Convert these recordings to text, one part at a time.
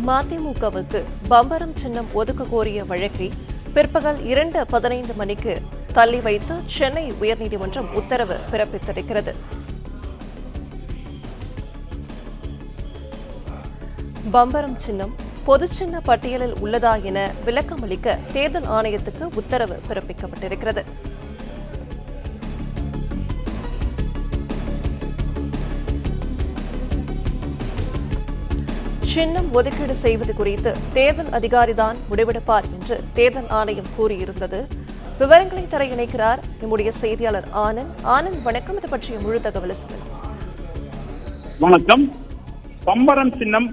மதிமுகவுக்கு பம்பரம் சின்னம் ஒதுக்க கோரிய வழக்கை பிற்பகல் 2:15 மணிக்கு தள்ளி வைத்து சென்னை உயர்நீதிமன்றம் உத்தரவு பிறப்பித்திருக்கிறது. பம்பரம் சின்னம் பொது சின்ன பட்டியலில் உள்ளதா என விளக்கமளிக்க தேர்தல் ஆணையத்துக்கு உத்தரவு பிறப்பிக்கப்பட்டிருக்கிறது. சின்னம் ஒதுக்கீடு செய்வது குறித்து தேர்தல் அதிகாரிதான் முடிவெடுப்பார் என்று தேர்தல் ஆணையம் கூறியிருந்தது. விவரங்களை தர இணைக்கிறார் நம்முடைய செய்தியாளர் ஆனந்த். ஆனந்த், வணக்கம். இது பற்றிய முழு தகவலை சொல்லலாம். வணக்கம். பம்பரம் சின்னம்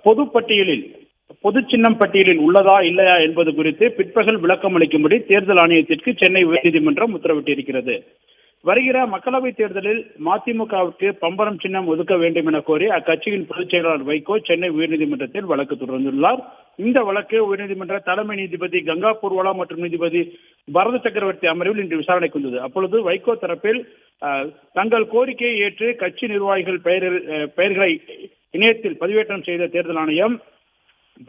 பொது சின்னம் பட்டியலில் உள்ளதா இல்லையா என்பது குறித்து பிற்பகல் விளக்கம் அளிக்கும்படி தேர்தல் ஆணையத்திற்கு சென்னை உயர்நீதிமன்றம் உத்தரவிட்டிருக்கிறது. வருகிற மக்களவைத் தேர்தலில் மதிமுகவுக்கு பம்பரம் சின்னம் ஒதுக்க வேண்டும் என கோரி அக்கட்சியின் பொதுச் செயலாளர் வைகோ சென்னை உயர்நீதிமன்றத்தில் வழக்கு தொடர்ந்துள்ளார். இந்த வழக்கு உயர்நீதிமன்ற தலைமை நீதிபதி கங்கா பூர்வாலா மற்றும் நீதிபதி பரத சக்கரவர்த்தி அமர்வில் இன்று விசாரணைக்கு வந்தது. அப்பொழுது வைகோ தரப்பில் தங்கள் கோரிக்கையை ஏற்று கட்சி நிர்வாகிகள் பெயர்களை இணையத்தில் பதிவேற்றம் செய்த தேர்தல் ஆணையம்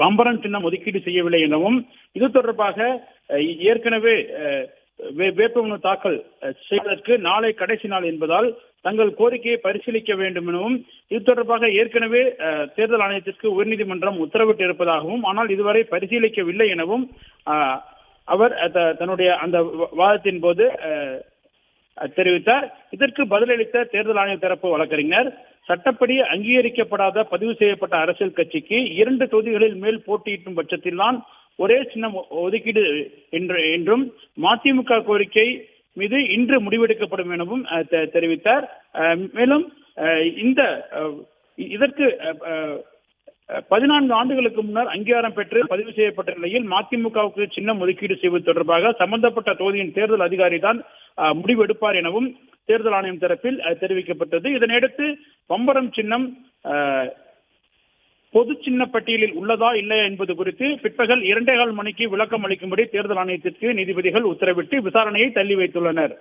பம்பரம் சின்னம் ஒதுக்கீடு செய்யவில்லை எனவும் இது தொடர்பாக ஏற்கனவே வேட்புமனு தாக்கல் செய்வதற்கு நாளை கடைசி நாள் என்பதால் தங்கள் கோரிக்கையை பரிசீலிக்க வேண்டும் எனவும் இது தொடர்பாக ஏற்கனவே தேர்தல் ஆணையத்திற்கு உயர்நீதிமன்றம் உத்தரவிட்டு இருப்பதாகவும் ஆனால் இதுவரை பரிசீலிக்கவில்லை எனவும் அவர் தன்னுடைய அந்த வாதத்தின் போது தெரிவித்தார். இதற்கு பதிலளித்த தேர்தல் ஆணைய தரப்பு வழக்கறிஞர், சட்டப்படி அங்கீகரிக்கப்படாத பதிவு செய்யப்பட்ட அரசியல் கட்சிக்கு 2 தொகுதிகளில் மேல் போட்டியிடும் பட்சத்தில்தான் ஒரே சின்னம் ஒதுக்கீடு என்றும் மதிமுக கோரிக்கை மீது இன்று முடிவெடுக்கப்படும் எனவும் தெரிவித்தார். மேலும் இதற்கு 14 ஆண்டுகளுக்கு முன்னர் அங்கீகாரம் பெற்று பதிவு செய்யப்பட்ட நிலையில் மதிமுகவுக்கு சின்னம் ஒதுக்கீடு செய்வது தொடர்பாக சம்பந்தப்பட்ட தொகுதியின் தேர்தல் அதிகாரி தான் முடிவெடுப்பார் எனவும் தேர்தல் ஆணையம் தரப்பில் தெரிவிக்கப்பட்டது. இதனையடுத்து பம்பரம் சின்னம் பொது சின்ன பட்டியலில் உள்ளதா இல்லையா என்பது குறித்து பிற்பகல் 2:15 மணிக்கு விளக்கம் அளிக்கும்படி தேர்தல் ஆணையத்திற்கு நீதிபதிகள் உத்தரவிட்டு விசாரணையை தள்ளி வைத்துள்ளனர்.